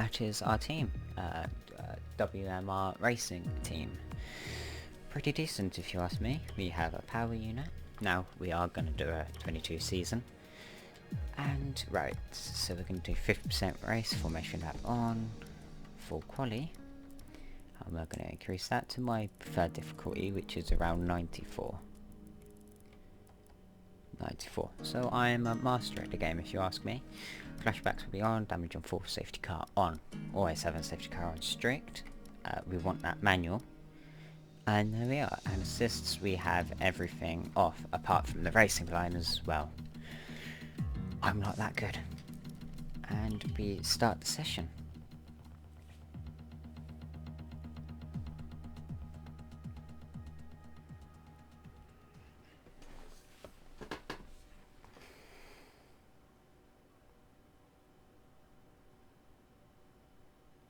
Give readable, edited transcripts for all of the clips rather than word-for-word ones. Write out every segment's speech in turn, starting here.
That is our team, WMR Racing team. Pretty decent if you ask me. We have a power unit. Now we are going to do a 22 season. And right, so we're going to do 50% race, formation lap on, full quali. And we're going to increase that to my preferred difficulty, which is around 94. 94. So I am a master at the game if you ask me. Flashbacks will be on, damage on full, safety car on. Always have a safety car on strict. We want that manual. And there we are. And assists, we have everything off, apart from the racing line as well. I'm not that good. And we start the session.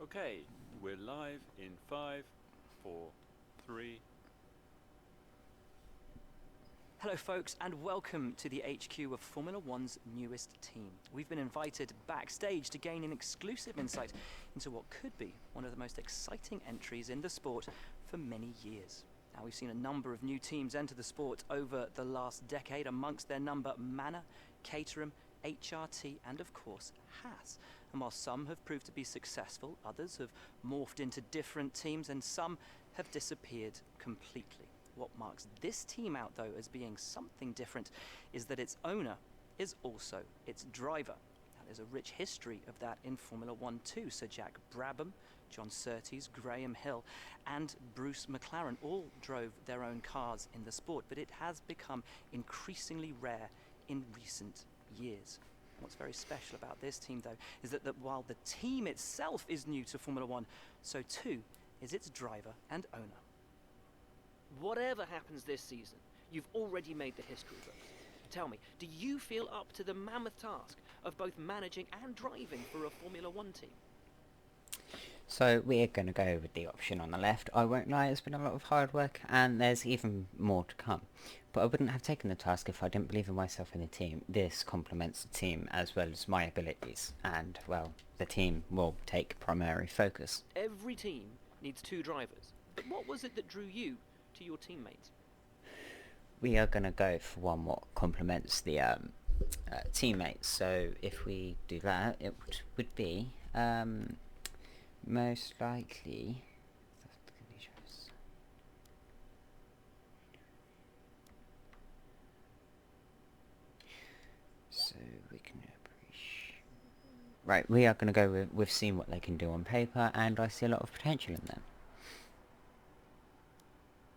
Okay, we're live in 5, 4, 3. Hello folks, and welcome to the HQ of Formula One's newest team. We've been invited backstage to gain an exclusive insight into what could be one of the most exciting entries in the sport for many years. Now, we've seen a number of new teams enter the sport over the last decade, amongst their number Manor, Caterham, HRT and of course Haas. And while some have proved to be successful, others have morphed into different teams and some have disappeared completely. What marks this team out, though, as being something different is that its owner is also its driver. Now, there's a rich history of that in Formula One too. Sir Jack Brabham, John Surtees, Graham Hill and Bruce McLaren all drove their own cars in the sport, but it has become increasingly rare in recent years. What's very special about this team, though, is that while the team itself is new to Formula One, so too is its driver and owner. Whatever happens this season, you've already made the history books. Tell me, do you feel up to the mammoth task of both managing and driving for a Formula One team? So we're going to go with the option on the left. I won't lie, it's been a lot of hard work and there's even more to come. But I wouldn't have taken the task if I didn't believe in myself and the team. This complements the team as well as my abilities, and well, the team will take primary focus. Every team needs two drivers, but what was it that drew you to your teammates? We are going to go for one what complements the teammates. So if we do that, it would be most likely. So we can appreciate. Right, we are going to go with we've seen what they can do on paper, and I see a lot of potential in them.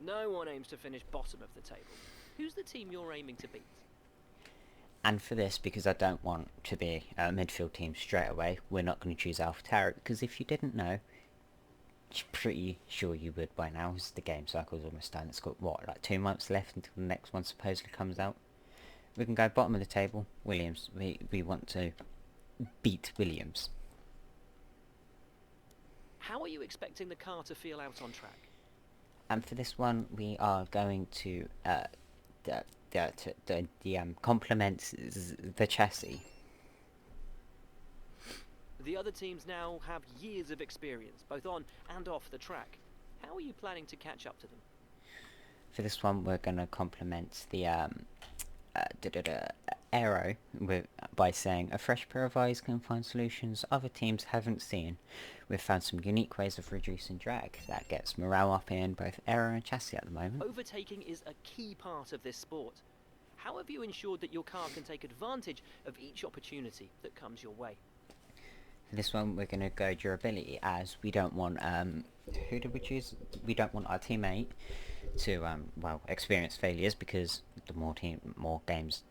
No one aims to finish bottom of the table. Who's the team you're aiming to beat? And for this, because I don't want to be a midfield team straight away, we're not going to choose AlphaTauri, because if you didn't know, pretty sure you would by now, as the game cycle's almost done. It's got, what, like 2 months left until the next one supposedly comes out. We can go bottom of the table, Williams. We want to beat Williams. How are you expecting the car to feel out on track? And for this one, we are going to complement the chassis. The other teams now have years of experience, both on and off the track. How are you planning to catch up to them? For this one, we're going to complement the aero by saying a fresh pair of eyes can find solutions other teams haven't seen. We've found some unique ways of reducing drag that gets morale up in both aero and chassis at the moment. Overtaking is a key part of this sport. How have you ensured that your car can take advantage of each opportunity that comes your way? For this one, we're going to go durability, as we don't want who did we choose? We don't want our teammate to well, experience failures, because the more games,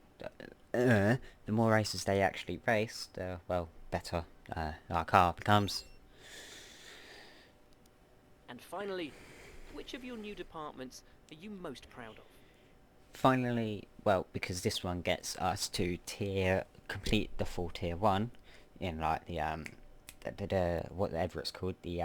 the more races they actually race, the well, better our car becomes. And finally, which of your new departments are you most proud of? Finally, well, because this one gets us to complete the full tier 1 in like the whatever it's called, the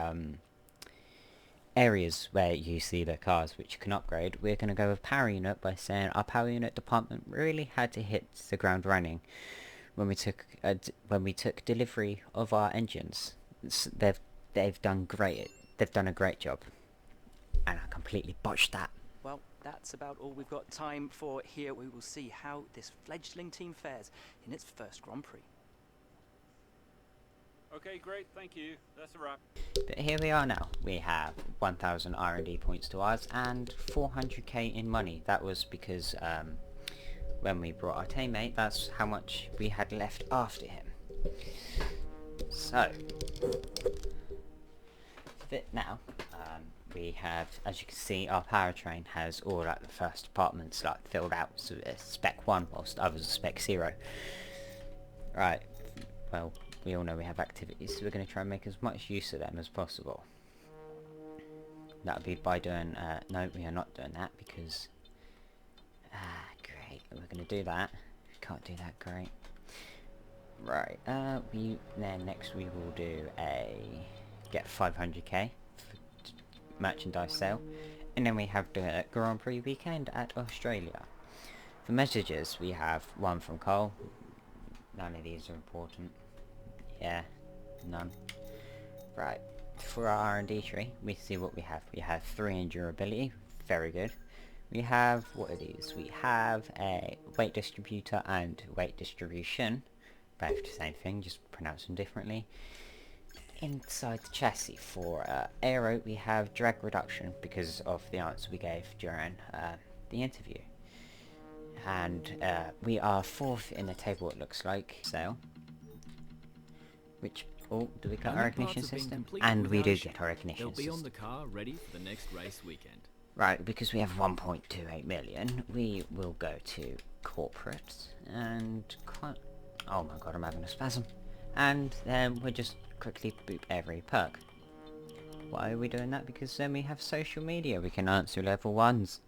areas where you see the cars which you can upgrade. We're going to go with power unit by saying our power unit department really had to hit the ground running when we took delivery of our engines. they've done great. They've done a great job, and I completely botched that. Well, that's about all we've got time for here. We will see how this fledgling team fares in its first Grand Prix. Okay, great, thank you. That's a wrap. But here we are now. We have 1,000 R&D points to ours and 400k in money. That was because when we brought our teammate, that's how much we had left after him. So, now we have, as you can see, our powertrain has all like the first departments like filled out, so it's spec 1 whilst others are spec 0. Right, well, we all know we have activities, so we're going to try and make as much use of them as possible. That would be by doing, no, we are not doing that because, great, we're going to do that. Can't do that, great. Right, then next we will do a get 500k merchandise sale, and then we have the Grand Prix weekend at Australia. For messages, we have one from Cole. None of these are important. Yeah, none. Right, for our R&D tree, we see what we have. We have 3 in durability, very good. We have, what are these? We have a weight distributor and weight distribution. Both the same thing, just pronounce them differently. Inside the chassis for aero, we have drag reduction because of the answer we gave during the interview. And we are 4th in the table, it looks like. So, which, oh, do we get our ignition system? And we do get our ignition system. They'll be on the car ready for the next race weekend. Right, because we have 1.28 million, we will go to corporate and oh my god, I'm having a spasm. And then we'll just quickly boop every perk. Why are we doing that? Because then we have social media. We can answer level 1s.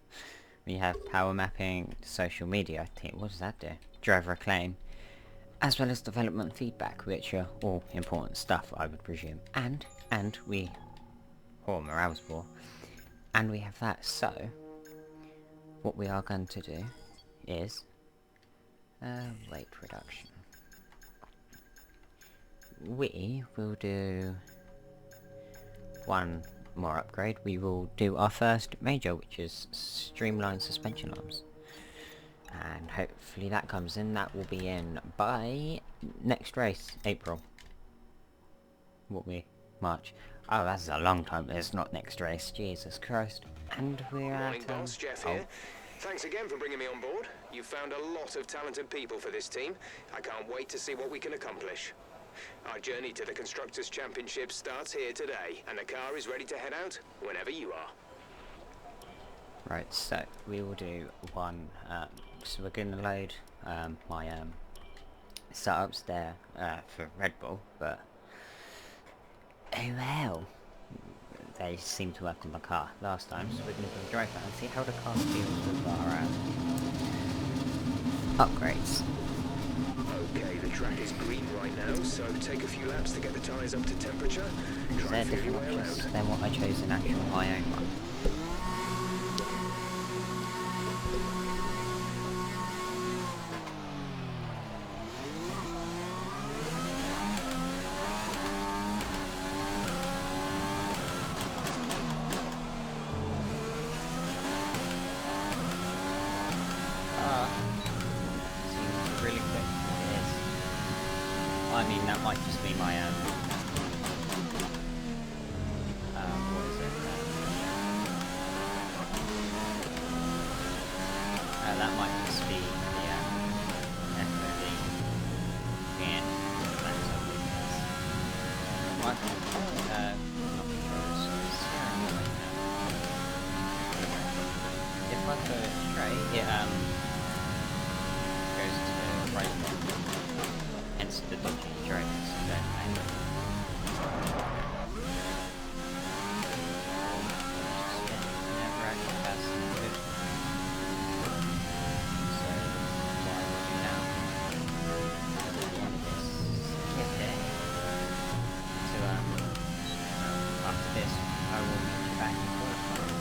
We have power mapping, social media. What does that do? Driver acclaim. As well as development feedback, which are all important stuff, I would presume. And we... morale score. And we have that. So, what we are going to do is... weight reduction. We will do one more upgrade. We will do our first major, which is streamlined suspension arms, and hopefully that comes in. That will be in by next race, April. March. Oh, that's a long time. It's not next race. Jesus Christ. And we're Morning, at boss. Jeff here. Thanks again for bringing me on board. You've found a lot of talented people for this team. I can't wait to see what we can accomplish. Our journey to the Constructors' Championship starts here today, and the car is ready to head out whenever you are. Right, so we will do one, so we're going to load my setups there for Red Bull, but oh well, they seem to work on the car last time, so we're going to go drive that and see how the car feels with our upgrades. Okay, the track is green right now, so take a few laps to get the tyres up to temperature. Is Try there and feel your different way options around. than what I chose in actual my own one? Seems really quick. It is. I mean, that might just be my what is it? That might just be the FOV. And that's all it is. What? Not controls. Steering wheel right now. If I go straight, it goes to the right one. Hence the dodgy drivers. Then never actually has some good. So what I will do now at the end of this skip it. So after this I will meet you back in qualifying.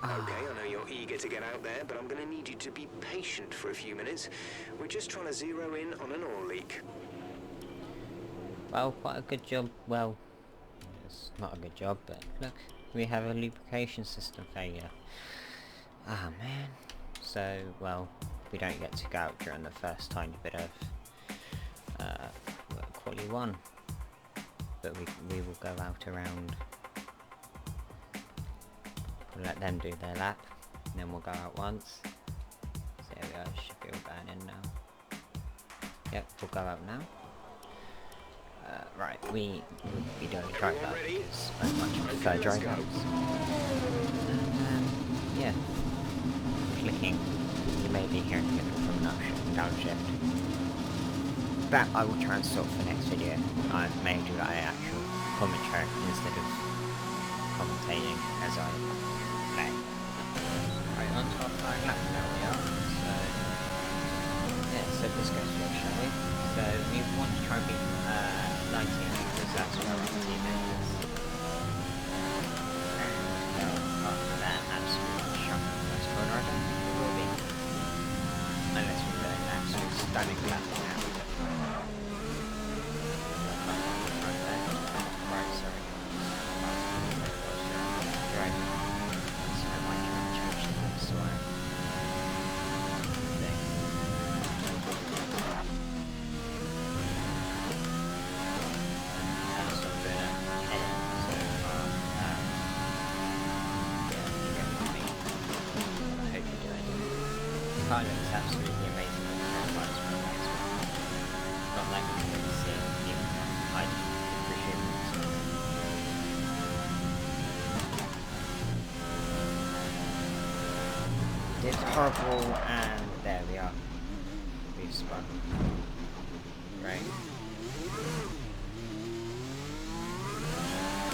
Okay, I know you're eager to get out there, but I'm going to need you to be patient for a few minutes. We're just trying to zero in on an oil leak. Well, quite a good job. Well, it's not a good job, but look, we have a lubrication system failure. Ah, man. So, well, we don't get to go out during the first tiny bit of quali 1. But we will go out around. We'll let them do their lap, and then we'll go out once. So there we go, should be all going in now. Yep, we'll go out now. Right, we will be doing dry out because I much prefer dry outs. And yeah, clicking, you may be hearing clicking from downshift. That I will try and sort for next video. I may do like actual commentary instead of commentating as I play. Right, on to our final lap now we are. So yeah, so let's go through it, shall we? So we want to try and beat 19 because that's where our teammate is. And well, after that, absolute shock in the first corner, I don't think it will be. Unless we put an absolute stunning lap now. Right, sorry. Right. So I might try and change the swag. Car looks absolutely amazing on the front lights from as well. Not like you can see even I appreciate it. It's horrible, and there we are. We've spun. Right.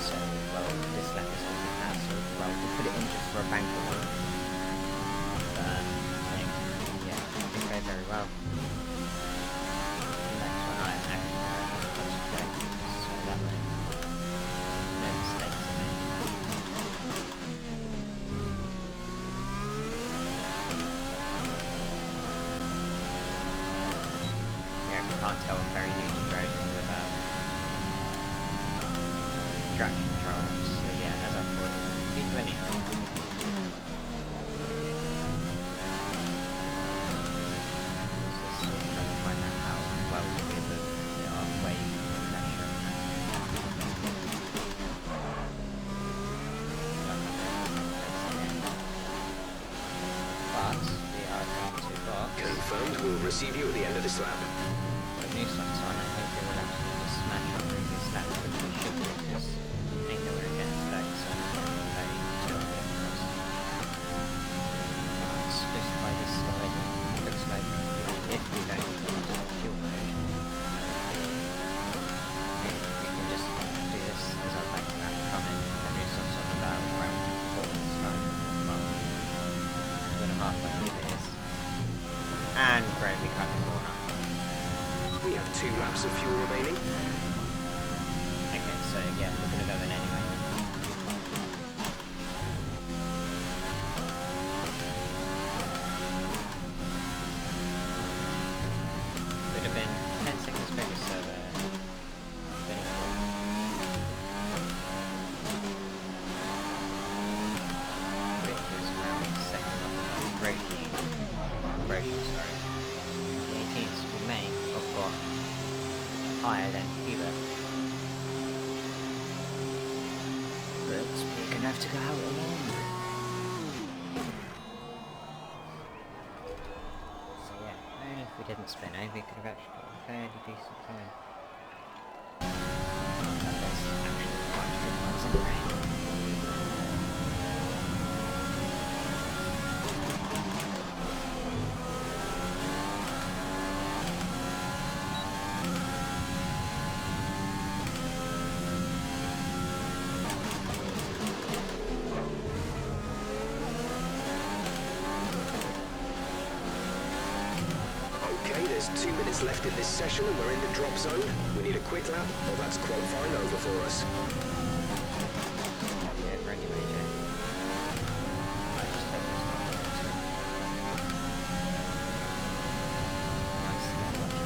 So, well, this lap is going to be cancelled. Well, we'll put it in just for a bank of one. Very well. The next one I actually concentrate, so that way no mistakes are made. Yeah, we can't tell I'm very new to driving without traction controls, so yeah, as I thought, V20. Confirmed, we'll receive you at the end of this lap. With new socks on, I hope they will actually just smash our previous lap, which we should do, because ain't nowhere against that, so very still get across. Split by this side, looks like if we don't use fuel mode, we can just do this as our back lap come in, and new socks on about around 4 minutes time. Well, 2.5 I believe it is. And great, we cut the corner. We have 2 laps of fuel remaining. Okay, so yeah, we're gonna go in anyway. Would have been 10 seconds maybe, so finish which was around second on the braking, sorry. The 18s we may have got higher than Hubert. But we're gonna have to go out alone. So yeah, only if we didn't spin, we could have actually got a fairly decent time. But there's actually quite good ones anyway. Okay, there's 2 minutes left in this session and we're in the drop zone. We need a quick lap, or that's qualifying over for us. Yeah, ready, Major. I just hope it's not nice to watch.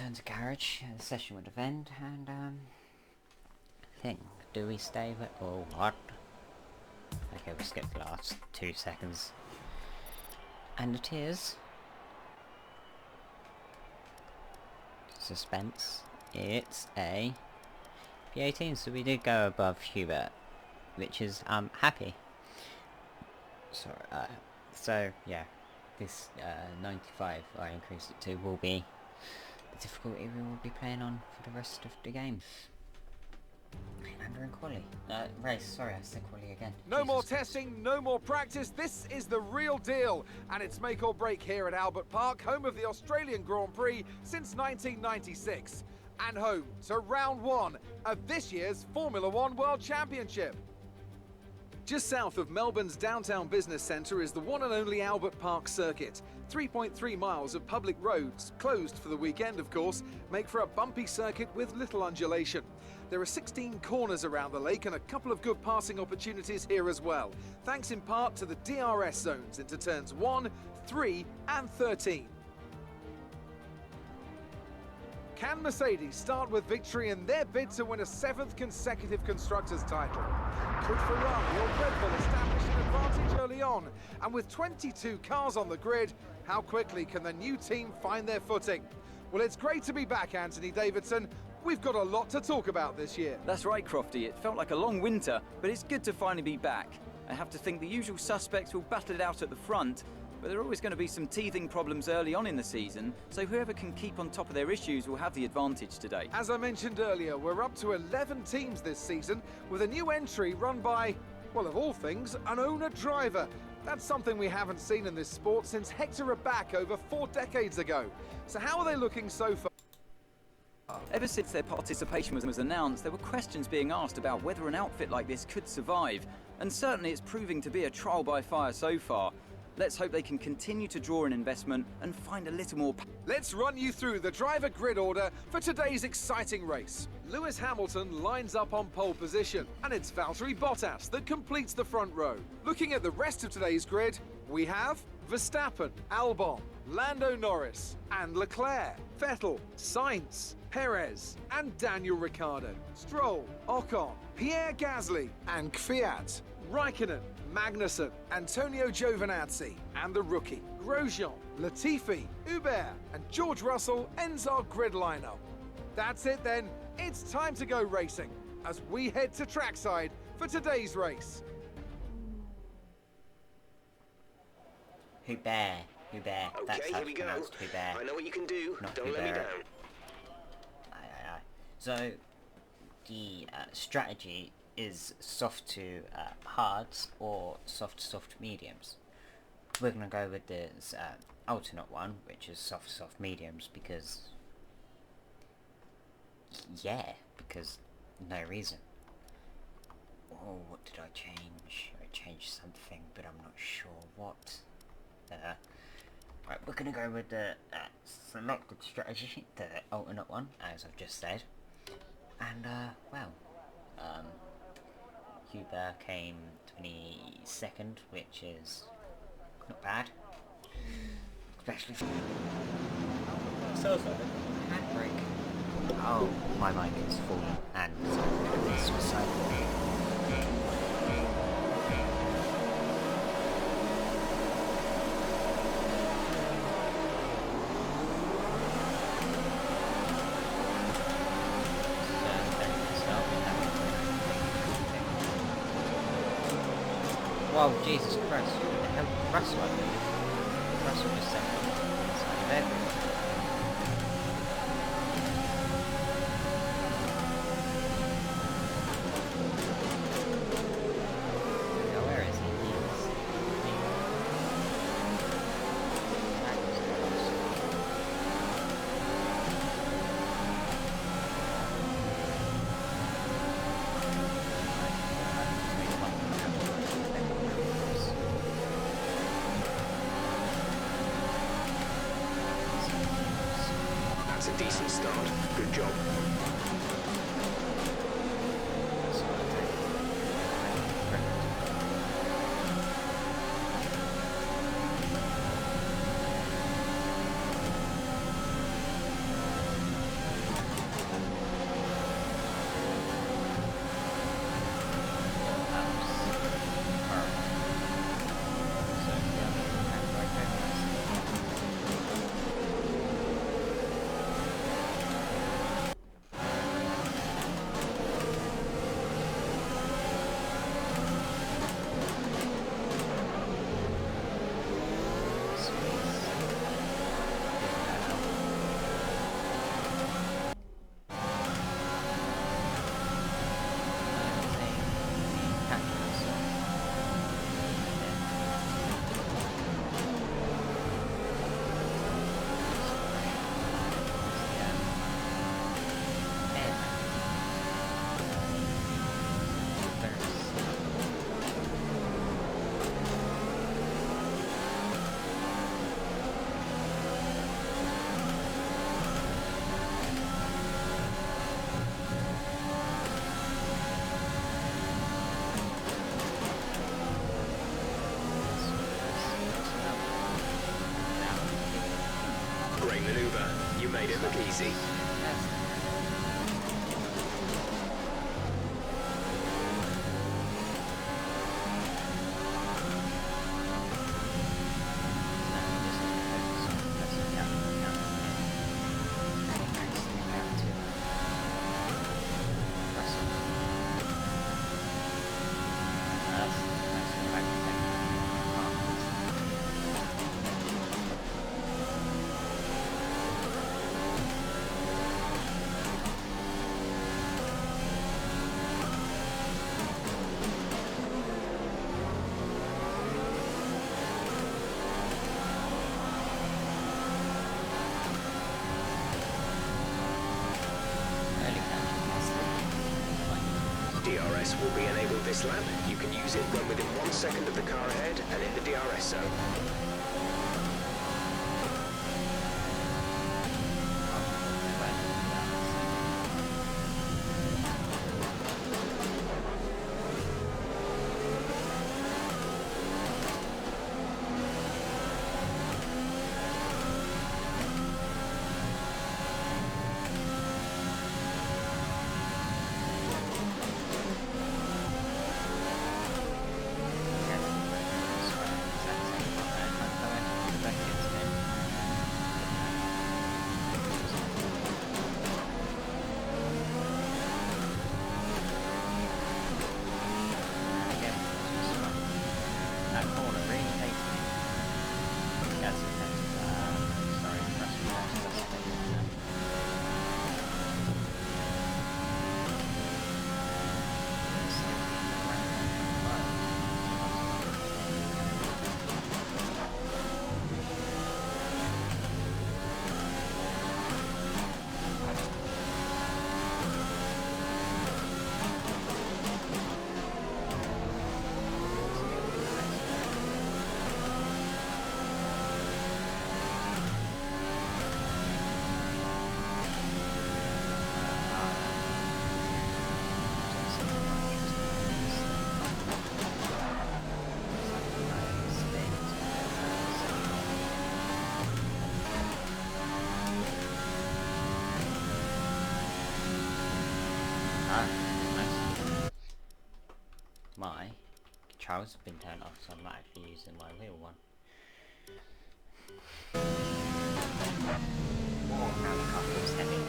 return to garage. The session would have ended, and I think, do we stay with or what? Okay, we'll skip the last 2 seconds. And it is suspense. It's a P18, so we did go above Hubert, which is happy. So yeah, this 95 I increased it to will be the difficulty we will be playing on for the rest of the game. And we're in quali. Race, sorry, I said quali again. No Jesus more Christ. testing, no more practice. This is the real deal. And it's make or break here at Albert Park, home of the Australian Grand Prix since 1996. And home to round 1 of this year's Formula One World Championship. Just south of Melbourne's downtown business centre is the one and only Albert Park circuit. 3.3 miles of public roads, closed for the weekend of course, make for a bumpy circuit with little undulation. There are 16 corners around the lake and a couple of good passing opportunities here as well, thanks in part to the DRS zones into turns 1, 3 and 13. Can Mercedes start with victory in their bid to win a 7th consecutive Constructors' title? Could Ferrari or Red Bull establish an advantage early on? And with 22 cars on the grid, how quickly can the new team find their footing? Well, it's great to be back, Anthony Davidson. We've got a lot to talk about this year. That's right, Crofty. It felt like a long winter, but it's good to finally be back. I have to think the usual suspects will battle it out at the front, but there are always going to be some teething problems early on in the season, so whoever can keep on top of their issues will have the advantage today. As I mentioned earlier, we're up to 11 teams this season, with a new entry run by, well, of all things, an owner-driver. That's something we haven't seen in this sport since Hector Raback over 4 decades ago. So how are they looking so far? Ever since their participation was announced, there were questions being asked about whether an outfit like this could survive, and certainly it's proving to be a trial by fire so far. Let's hope they can continue to draw in investment and find a little more. Let's run you through the driver grid order for today's exciting race. Lewis Hamilton lines up on pole position, and it's Valtteri Bottas that completes the front row. Looking at the rest of today's grid, we have Verstappen, Albon, Lando Norris, and Leclerc, Vettel, Sainz, Perez, and Daniel Ricciardo, Stroll, Ocon, Pierre Gasly, and Kvyat, Raikkonen, Magnussen, Antonio Giovinazzi, and the rookie, Grosjean, Latifi, Hubert, and George Russell ends our grid lineup. That's it then, it's time to go racing, as we head to trackside for today's race. Hubert. That's Okay, how here we it's go. pronounced, Hubert. I know what you can do. Not Don't let me Hubert. down. Aye. So, the strategy is soft to hards or soft to soft mediums. We're going to go with this alternate one, which is soft mediums, because no reason. Oh, what did I change? I changed something, but I'm not sure what. Right, we're going to go with the selected strategy, the alternate one, as I've just said. And, Hubert came 22nd, which is not bad. Especially for... So handbrake. Oh, my mic is falling, and this was so Wow, Jesus Christ, who the hell did Russell I believe? Russell just sent me inside of everyone. Now where is he? That's a decent start. Good job. maneuver. You made it look easy. DRS will be enabled this lap. You can use it when within 1 second of the car ahead and in the DRS zone. My controls have been turned off, so I'm not actually using my real one. Oh, now the car feels heavy.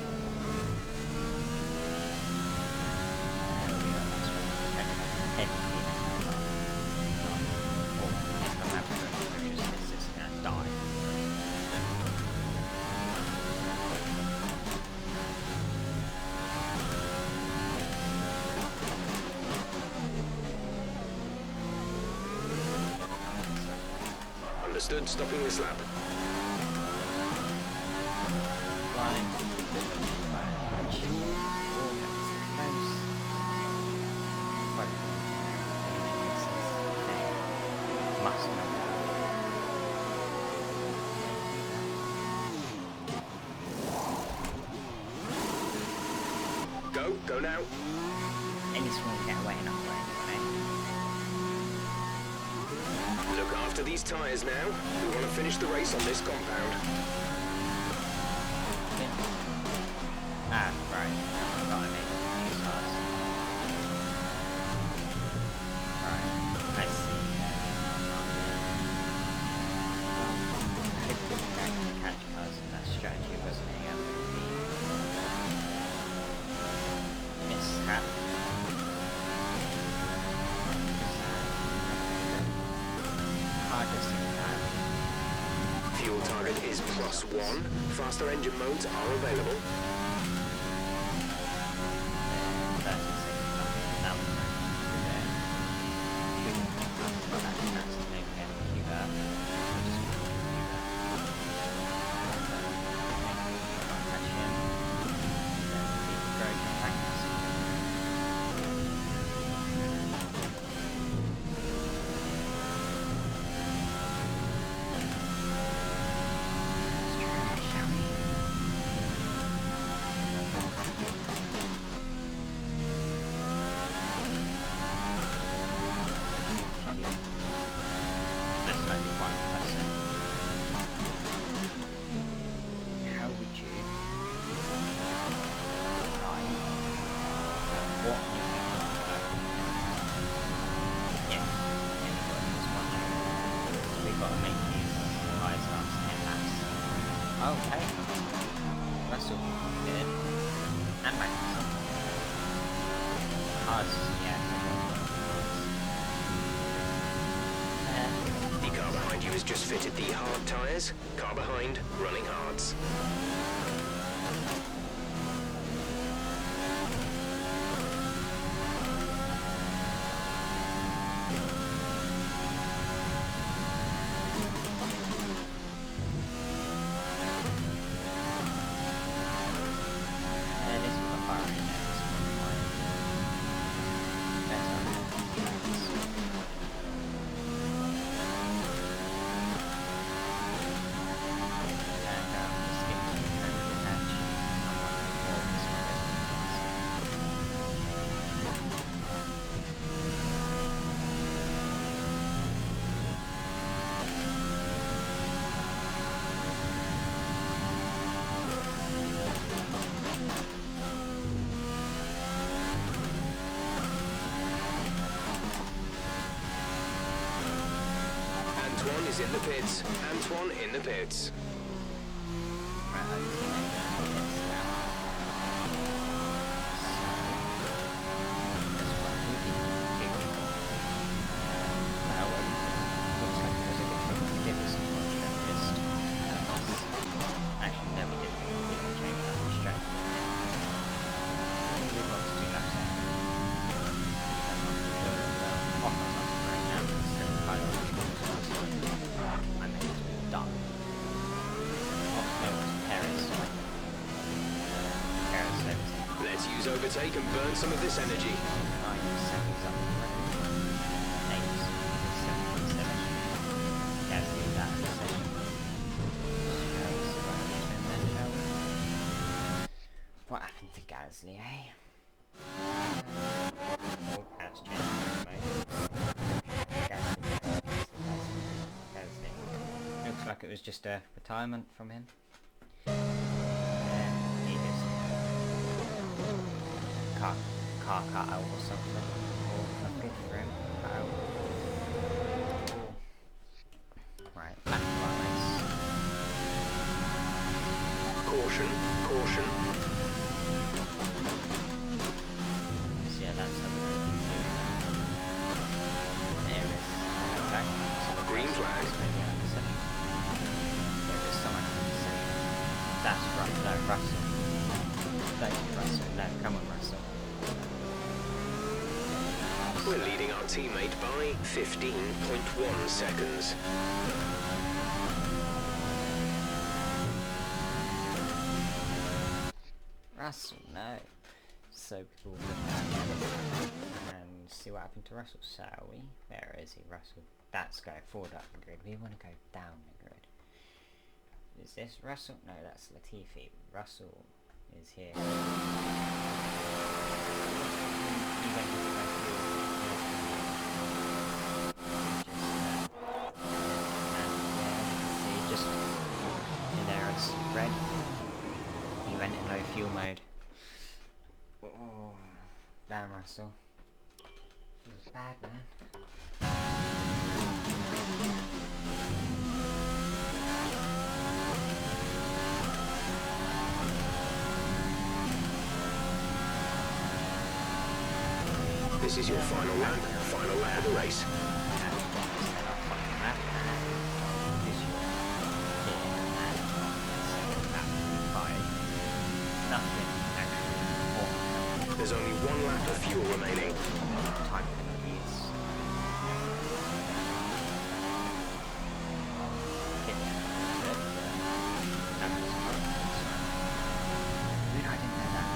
Understood, stopping this lap. Go now. Any small getaway enough way anyway. Look after these tyres now. We want to finish the race on this compound. Ah, right. I forgot I made these tyres. Right, I see. I couldn't actually catch cars in that strategy, wasn't it? Mishap. Fuel target is +1. Faster engine modes are available. Okay. Russell, good. And Magnussen. Haas, yeah. The car behind you has just fitted the hard tyres. Car behind, running hards. This is McLaren, yeah, this is McLaren. Better. And skipping through the patch. Someone avoids my Antoine is in the pits. Antoine in the pits. Let's use overtake and burn some of this energy. 9 seconds up the road. 8, 7, 7. Gasly that session. What happened to Gasly, eh? All has changed, mate. Gasly. Looks like it was just a retirement from him. He just car cut out or something, or a bit for him cut out. Right, back to our race. Caution, caution. So yeah, that's how we're going to do it. There is. Okay. So the Green flag. maybe out of the session. There is someone in the session. That's right, no, Russell. Thank you, Russell. No, come on, Russell. We're leading our teammate by 15.1 seconds. Russell, no. So people will look at him and see what happened to Russell, shall we? Where is he, Russell? That's going forward up the grid. We want to go down the grid. Is this Russell? No, that's Latifi. Russell is here. Just in there it's red. He went in low fuel mode. Oh, damn Russell. This is bad, man. This is your final lap of the race. There's only one lap of fuel remaining. Time penalties. I didn't know that.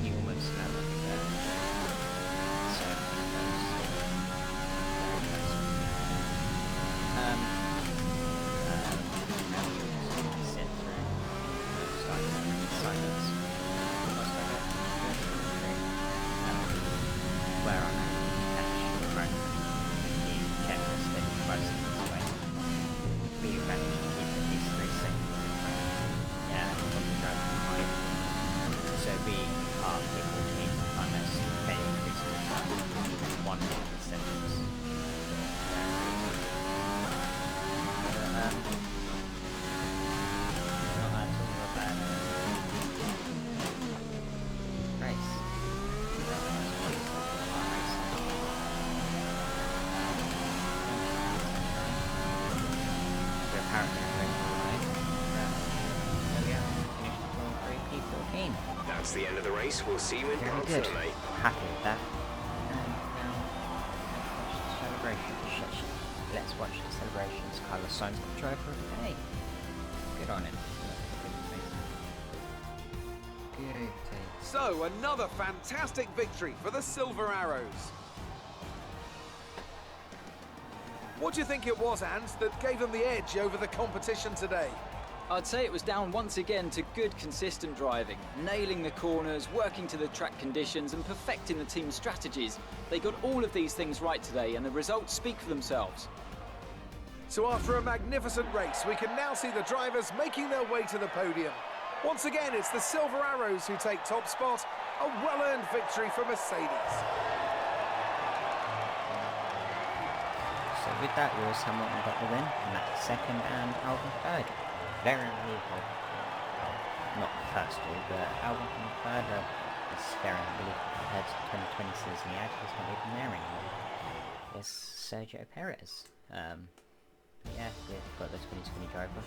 You almost know that. So sit through. Silence. apparently line. So yeah, finished on 3P14. That's the end of the race. We'll see you in Very Park good. Ferme. Happy with that. And now let's watch the celebrations. Let's watch the celebrations. Carlos Sainz, driver of the day. Good on him. Good. So, another fantastic victory for the Silver Arrows. What do you think it was, Ant, that gave them the edge over the competition today? I'd say it was down once again to good, consistent driving, nailing the corners, working to the track conditions and perfecting the team's strategies. They got all of these things right today and the results speak for themselves. So after a magnificent race, we can now see the drivers making their way to the podium. Once again, it's the Silver Arrows who take top spot, a well-earned victory for Mercedes. So with that, Lewis Hamilton got the win, and that's second and Albon third. Very unbelievable. Well, not the first two, but Albon from third is very unbelievable compared to the 2020 season he had. He's not even there anymore. There's Sergio Perez. Yeah, we've got the 2020 driver.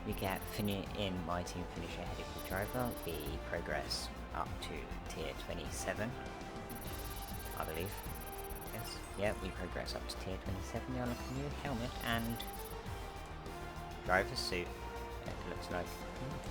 We get in my team finish ahead of the driver. We progress up to tier 27, I believe. Yes, yeah, we progress up to tier 27. We unlock a new helmet and driver's suit. It looks like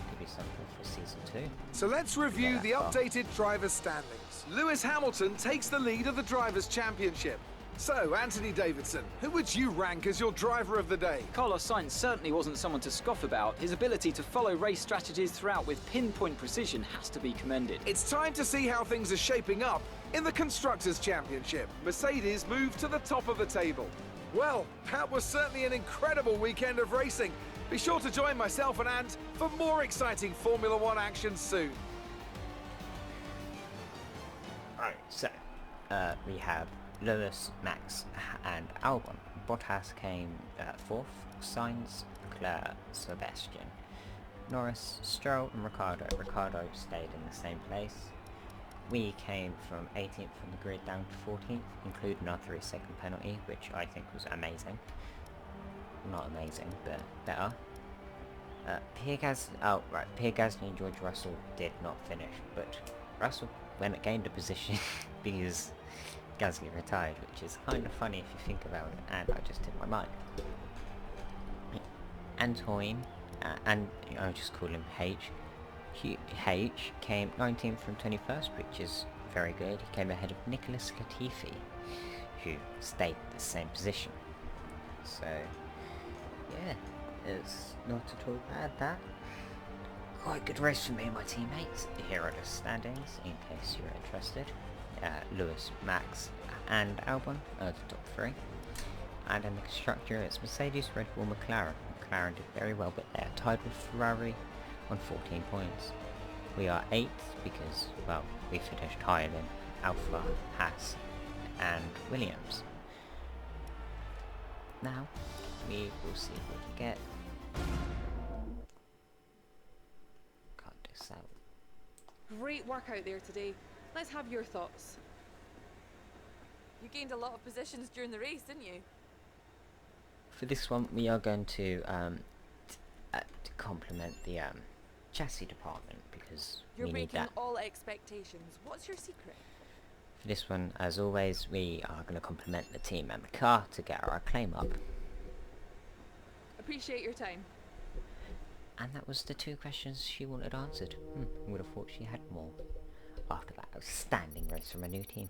could be something for season 2. So let's review the updated drivers' standings. Lewis Hamilton takes the lead of the Drivers' Championship. So, Anthony Davidson, who would you rank as your driver of the day? Carlos Sainz certainly wasn't someone to scoff about. His ability to follow race strategies throughout with pinpoint precision has to be commended. It's time to see how things are shaping up in the Constructors' Championship. Mercedes moved to the top of the table. Well, that was certainly an incredible weekend of racing. Be sure to join myself and Ant for more exciting Formula One action soon. Right, so we have Lewis, Max and Albon. Bottas came 4th, Sainz, Leclerc, Sebastian, Norris, Stroll and Ricciardo. Ricciardo stayed in the same place. We came from 18th from the grid down to 14th, including our 3-second penalty, which I think was amazing. Not amazing, but better. Pierre Gasly and George Russell did not finish, but Russell gained a position because Gasly retired, which is kind of funny if you think about it, and I just hit my mind. Antoine, and I'll just call him H, came 19th from 21st, which is very good. He came ahead of Nicholas Latifi, who stayed in the same position. So, yeah, it's not at all bad, that. Quite a good race for me and my teammates. Here are the standings, in case you're interested. Lewis, Max and Albon are the top 3. And in the constructor it's Mercedes, Red Bull, McLaren. McLaren did very well, but they are tied with Ferrari on 14 points. We are 8th because, well, we finished higher than Alfa, Haas and Williams. Now, we will see if we can get... Cut this out. Great work out there today. Let's have your thoughts. You gained a lot of positions during the race, didn't you? For this one, we are going to complement the chassis department because You're we need breaking that. all expectations. What's your secret? For this one, as always, we are going to complement the team and the car to get our claim up. Appreciate your time. And that was the 2 questions she wanted answered. I would have thought she had more. After that outstanding race from a new team.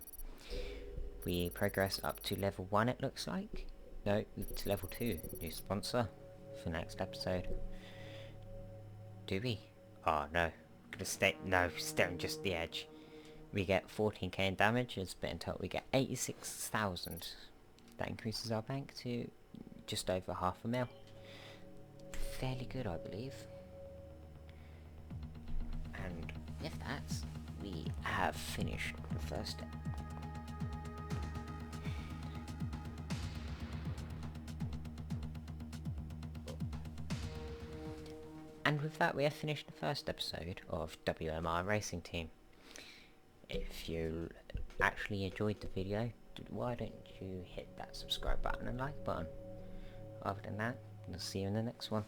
We progress up to level 1, it looks like. No, to level 2. New sponsor for next episode. Do we? Oh no. Gonna stay on just the edge. We get 14k in damage, and in total we get 86,000. That increases our bank to just over $500,000. Fairly good, I believe. And with that, we have finished the first step. And with that, we have finished the first episode of WMR Racing Team. If you actually enjoyed the video, why don't you hit that subscribe button and like button? Other than that, We'll see you in the next one.